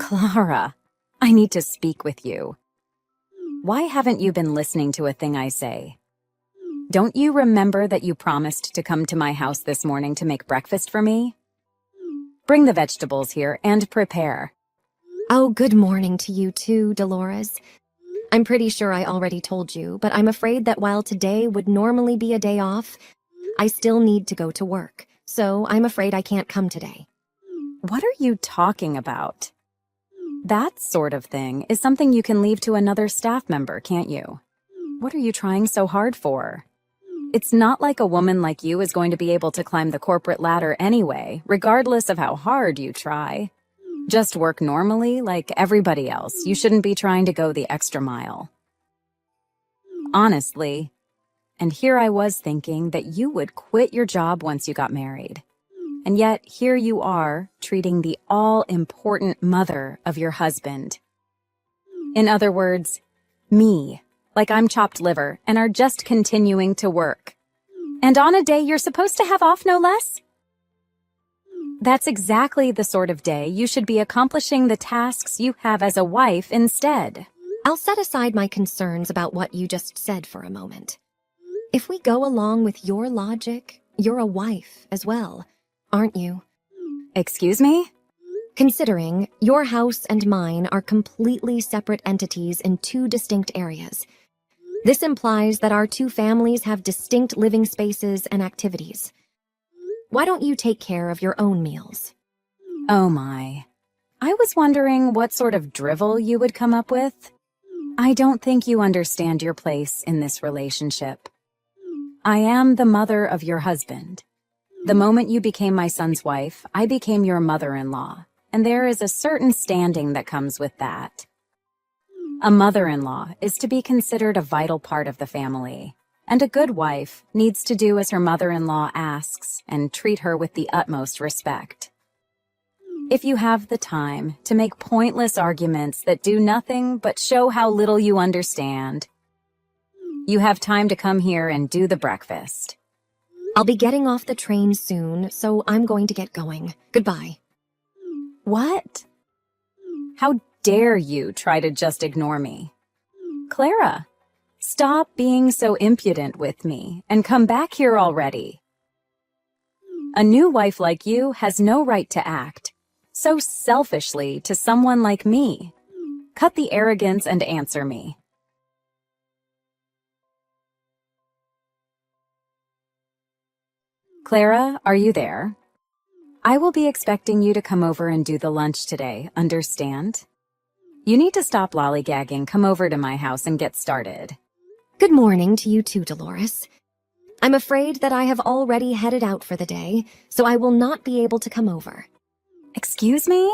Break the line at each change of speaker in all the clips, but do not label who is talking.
Clara, I need to speak with you. Why haven't you been listening to a thing I say? Don't you remember that you promised to come to my house this morning to make breakfast for me? Bring the vegetables here and prepare.
Oh, good morning to you too, Dolores. I'm pretty sure I already told you, but I'm afraid that while today would normally be a day off, I still need to go to work, so I'm afraid I can't come today.
What are you talking about? That sort of thing is something you can leave to another staff member, can't you? What are you trying so hard for? It's not like a woman like you is going to be able to climb the corporate ladder anyway, regardless of how hard you try. Just work normally like everybody else. You shouldn't be trying to go the extra mile. Honestly, and here I was thinking that you would quit your job once you got married. And yet, here you are, treating the all-important mother of your husband. In other words, me, like I'm chopped liver, and are just continuing to work. And on a day you're supposed to have off, no less? That's exactly the sort of day you should be accomplishing the tasks you have as a wife instead.
I'll set aside my concerns about what you just said for a moment. If we go along with your logic, you're a wife as well, aren't you?
Excuse me?
Considering your house and mine are completely separate entities in two distinct areas. This implies that our two families have distinct living spaces and activities. Why don't you take care of your own meals?
Oh my. I was wondering what sort of drivel you would come up with. I don't think you understand your place in this relationship. I am the mother of your husband. The moment you became my son's wife, I became your mother-in-law, and there is a certain standing that comes with that. A mother-in-law is to be considered a vital part of the family, and a good wife needs to do as her mother-in-law asks and treat her with the utmost respect. If you have the time to make pointless arguments that do nothing but show how little you understand, you have time to come here and do the breakfast.
I'll be getting off the train soon, so I'm going to get going. Goodbye.
What? How dare you try to just ignore me? Clara, stop being so impudent with me and come back here already. A new wife like you has no right to act so selfishly to someone like me. Cut the arrogance and answer me. Clara, are you there? I will be expecting you to come over and do the lunch today, understand? You need to stop lollygagging, come over to my house and get started.
Good morning to you too, Dolores. I'm afraid that I have already headed out for the day, so I will not be able to come over.
Excuse me?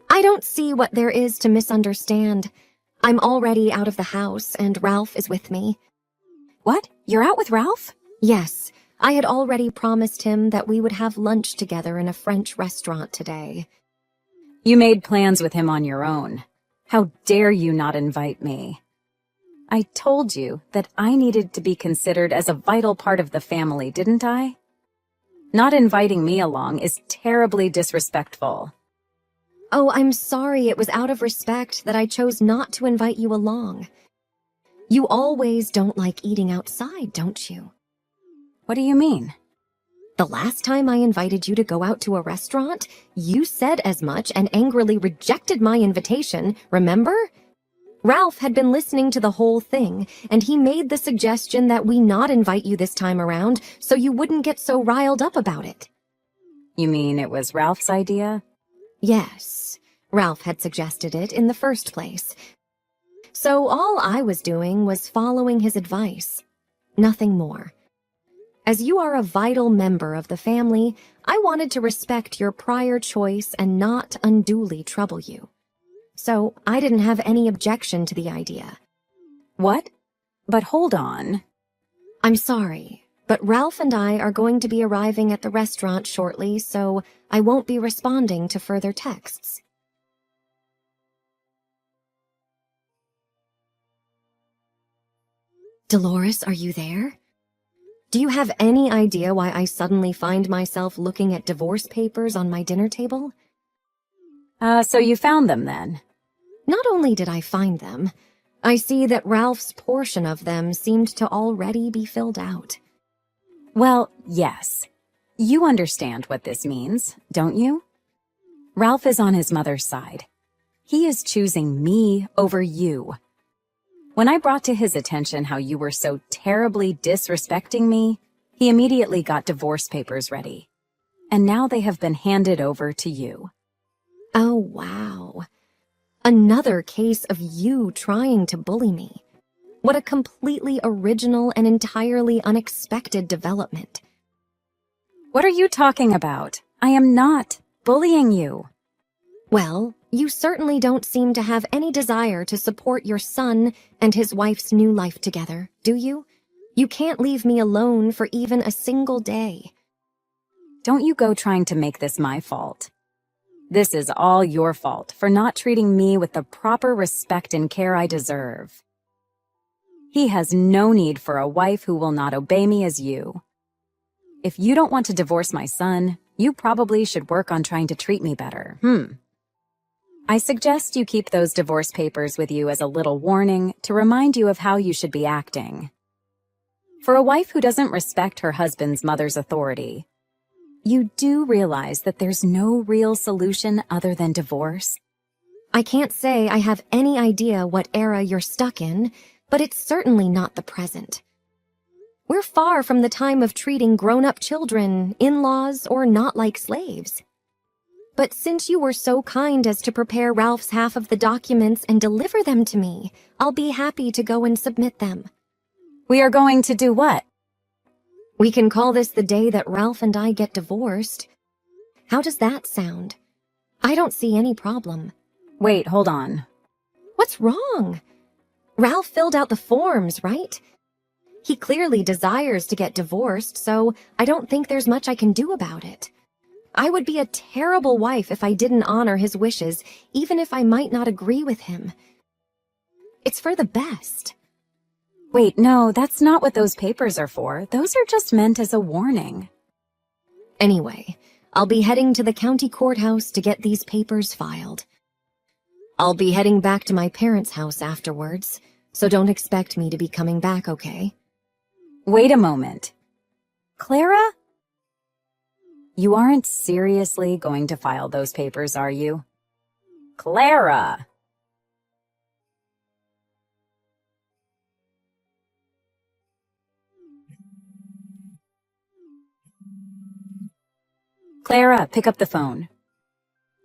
I don't see what there is to misunderstand. I'm already out of the house, and Ralph is with me.
What? You're out with Ralph?
Yes, I had already promised him that we would have lunch together in a French restaurant today.
You made plans with him on your own. How dare you not invite me? I told you that I needed to be considered as a vital part of the family, didn't I? Not inviting me along is terribly disrespectful.
Oh, I'm sorry, it was out of respect that I chose not to invite you along. You always don't like eating outside, don't you?
What do you mean?
The last time I invited you to go out to a restaurant, you said as much and angrily rejected my invitation, remember? Ralph had been listening to the whole thing, and he made the suggestion that we not invite you this time around so you wouldn't get so riled up about it.
You mean it was Ralph's idea?
Yes, Ralph had suggested it in the first place. So all I was doing was following his advice. Nothing more. As you are a vital member of the family, I wanted to respect your prior choice and not unduly trouble you. So I didn't have any objection to the idea.
What? But hold on.
I'm sorry, but Ralph and I are going to be arriving at the restaurant shortly, so I won't be responding to further texts. Dolores, are you there? Do you have any idea why I suddenly find myself looking at divorce papers on my dinner table?
So you found them then?
Not only did I find them, I see that Ralph's portion of them seemed to already be filled out.
Well, yes. You understand what this means, don't you? Ralph is on his mother's side. He is choosing me over you. When I brought to his attention how you were so terribly disrespecting me, he immediately got divorce papers ready. And now they have been handed over to you.
Oh, wow. Another case of you trying to bully me. What a completely original and entirely unexpected development.
What are you talking about? I am not bullying you.
Well, you certainly don't seem to have any desire to support your son and his wife's new life together, do you? You can't leave me alone for even a single day.
Don't you go trying to make this my fault. This is all your fault for not treating me with the proper respect and care I deserve. He has no need for a wife who will not obey me as you. If you don't want to divorce my son, you probably should work on trying to treat me better. I suggest you keep those divorce papers with you as a little warning to remind you of how you should be acting. For a wife who doesn't respect her husband's mother's authority, you do realize that there's no real solution other than divorce?
I can't say I have any idea what era you're stuck in, but it's certainly not the present. We're far from the time of treating grown-up children, in-laws, or not like slaves. But since you were so kind as to prepare Ralph's half of the documents and deliver them to me, I'll be happy to go and submit them.
We are going to do what?
We can call this the day that Ralph and I get divorced. How does that sound? I don't see any problem.
Wait, hold on.
What's wrong? Ralph filled out the forms, right? He clearly desires to get divorced, so I don't think there's much I can do about it. I would be a terrible wife if I didn't honor his wishes, even if I might not agree with him. It's for the best.
Wait, no, that's not what those papers are for. Those are just meant as a warning.
Anyway, I'll be heading to the county courthouse to get these papers filed. I'll be heading back to my parents' house afterwards, so don't expect me to be coming back, okay?
Wait a moment. Clara? You aren't seriously going to file those papers, are you? Clara! Clara, pick up the phone.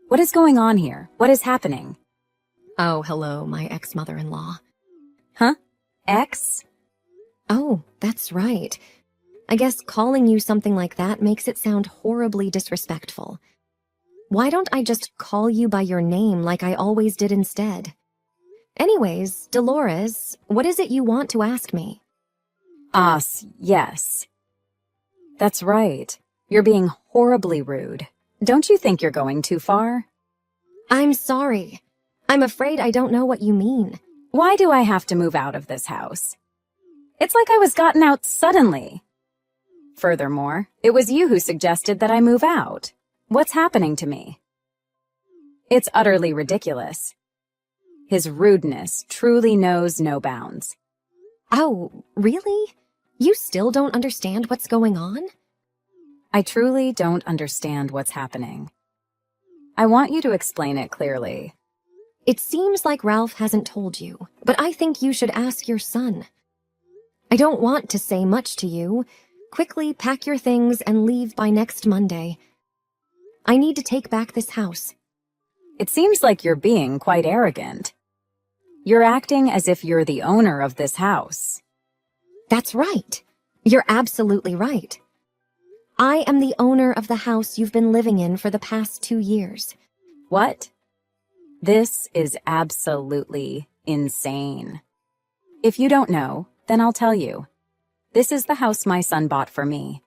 What is going on here? What is happening?
Oh, hello, my ex-mother-in-law.
Huh? Ex?
Oh, that's right. I guess calling you something like that makes it sound horribly disrespectful. Why don't I just call you by your name like I always did instead? Anyways, Dolores, what is it you want to ask me?
Yes. That's right. You're being horribly rude. Don't you think you're going too far?
I'm sorry. I'm afraid I don't know what you mean.
Why do I have to move out of this house? It's like I was gotten out suddenly. Furthermore, it was you who suggested that I move out. What's happening to me? It's utterly ridiculous. His rudeness truly knows no bounds.
Oh, really? You still don't understand what's going on?
I truly don't understand what's happening. I want you to explain it clearly.
It seems like Ralph hasn't told you, but I think you should ask your son. I don't want to say much to you. Quickly pack your things and leave by next Monday. I need to take back this house.
It seems like you're being quite arrogant. You're acting as if you're the owner of this house.
That's right. You're absolutely right. I am the owner of the house you've been living in for the past 2 years.
What? This is absolutely insane. If you don't know, then I'll tell you. This is the house my son bought for me.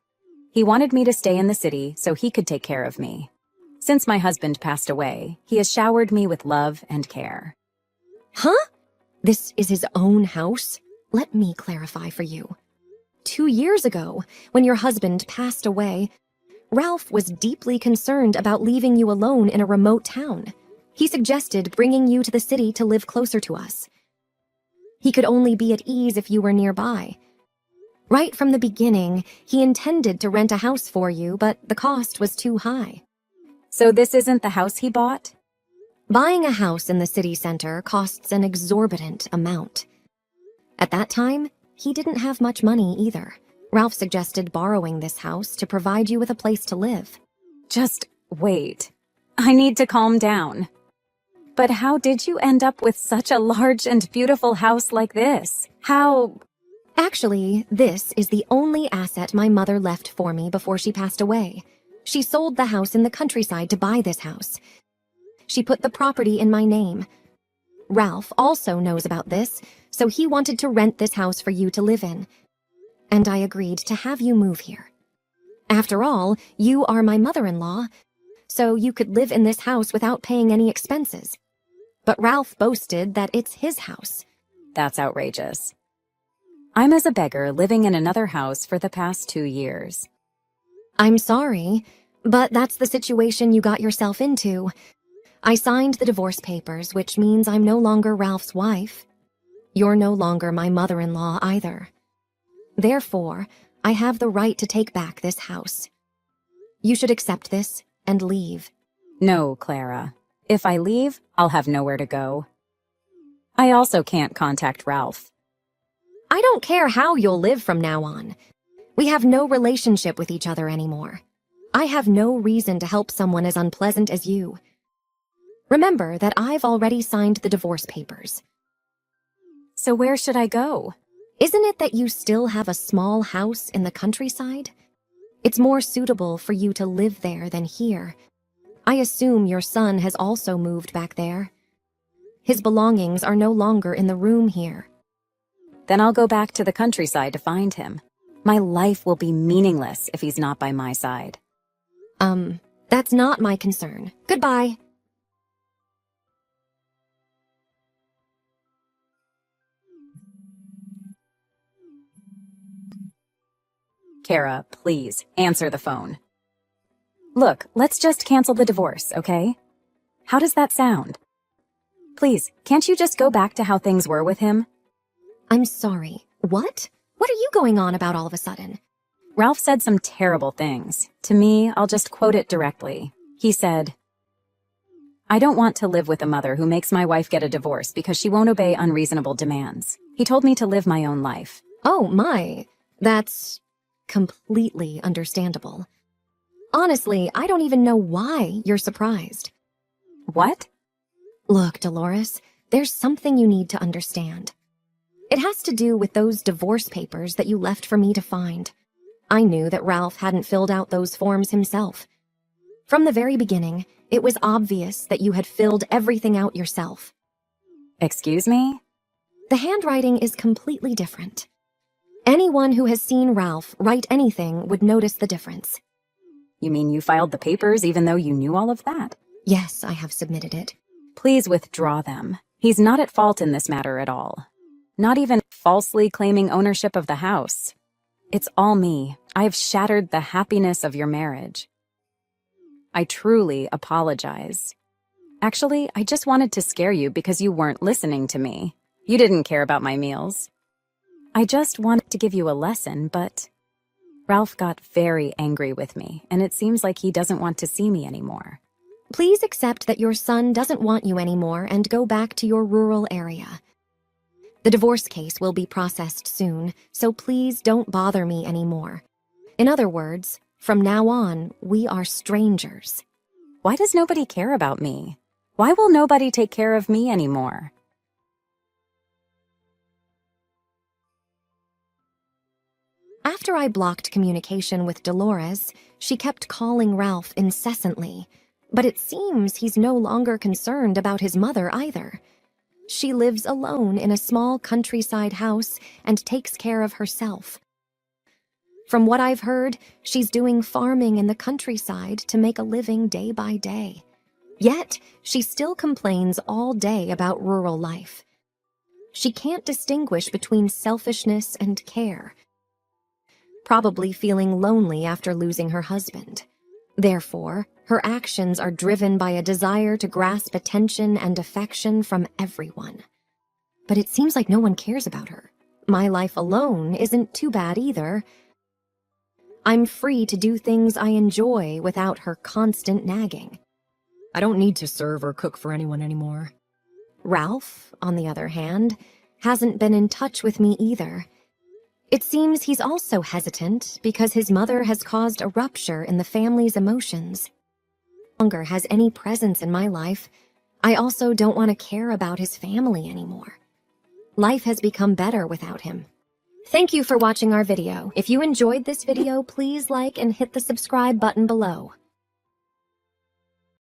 He wanted me to stay in the city so he could take care of me. Since my husband passed away, he has showered me with love and care.
Huh? This is his own house? Let me clarify for you. 2 years ago, when your husband passed away, Ralph was deeply concerned about leaving you alone in a remote town. He suggested bringing you to the city to live closer to us. He could only be at ease if you were nearby. Right from the beginning, he intended to rent a house for you, but the cost was too high.
So this isn't the house he bought?
Buying a house in the city center costs an exorbitant amount. At that time, he didn't have much money either. Ralph suggested borrowing this house to provide you with a place to live.
Just wait. I need to calm down. But how did you end up with such a large and beautiful house like this? How...
Actually, this is the only asset my mother left for me before she passed away. She sold the house in the countryside to buy this house. She put the property in my name. Ralph also knows about this, so he wanted to rent this house for you to live in. And I agreed to have you move here. After all, you are my mother-in-law, so you could live in this house without paying any expenses. But Ralph boasted that it's his house.
That's outrageous. I'm as a beggar living in another house for the past 2 years.
I'm sorry, but that's the situation you got yourself into. I signed the divorce papers, which means I'm no longer Ralph's wife. You're no longer my mother-in-law either. Therefore, I have the right to take back this house. You should accept this and leave.
No, Clara. If I leave, I'll have nowhere to go. I also can't contact Ralph.
I don't care how you'll live from now on. We have no relationship with each other anymore. I have no reason to help someone as unpleasant as you. Remember that I've already signed the divorce papers.
So where should I go?
Isn't it that you still have a small house in the countryside? It's more suitable for you to live there than here. I assume your son has also moved back there. His belongings are no longer in the room here.
Then I'll go back to the countryside to find him. My life will be meaningless if he's not by my side.
That's not my concern. Goodbye.
Kara, please, answer the phone. Look, let's just cancel the divorce, okay? How does that sound? Please, can't you just go back to how things were with him?
I'm sorry. What? What are you going on about all of a sudden?
Ralph said some terrible things. To me, I'll just quote it directly. He said, "I don't want to live with a mother who makes my wife get a divorce because she won't obey unreasonable demands. He told me to live my own life."
Oh my, that's completely understandable. Honestly, I don't even know why you're surprised.
What?
Look, Dolores, there's something you need to understand. It has to do with those divorce papers that you left for me to find. I knew that Ralph hadn't filled out those forms himself. From the very beginning, it was obvious that you had filled everything out yourself.
Excuse me?
The handwriting is completely different. Anyone who has seen Ralph write anything would notice the difference.
You mean you filed the papers even though you knew all of that?
Yes, I have submitted it.
Please withdraw them. He's not at fault in this matter at all. Not even falsely claiming ownership of the house. It's all me. I've shattered the happiness of your marriage. I truly apologize. Actually, I just wanted to scare you because you weren't listening to me. You didn't care about my meals. I just wanted to give you a lesson, but Ralph got very angry with me, and it seems like he doesn't want to see me anymore.
Please accept that your son doesn't want you anymore and go back to your rural area. The divorce case will be processed soon, so please don't bother me anymore. In other words, from now on, we are strangers.
Why does nobody care about me? Why will nobody take care of me anymore?
After I blocked communication with Dolores, she kept calling Ralph incessantly, but it seems he's no longer concerned about his mother either. She lives alone in a small countryside house and takes care of herself. From what I've heard, she's doing farming in the countryside to make a living day by day. Yet, she still complains all day about rural life. She can't distinguish between selfishness and care. Probably feeling lonely after losing her husband. Therefore, Her actions are driven by a desire to grasp attention and affection from everyone. But it seems like no one cares about her. My life alone isn't too bad either. I'm free to do things I enjoy without her constant nagging.
I don't need to serve or cook for anyone anymore.
Ralph, on the other hand, hasn't been in touch with me either. It seems he's also hesitant because his mother has caused a rupture in the family's emotions. No longer has any presence in my life. I also don't want to care about his family anymore. Life has become better without him. Thank you for watching our video. If you enjoyed this video, please like and hit the subscribe button below.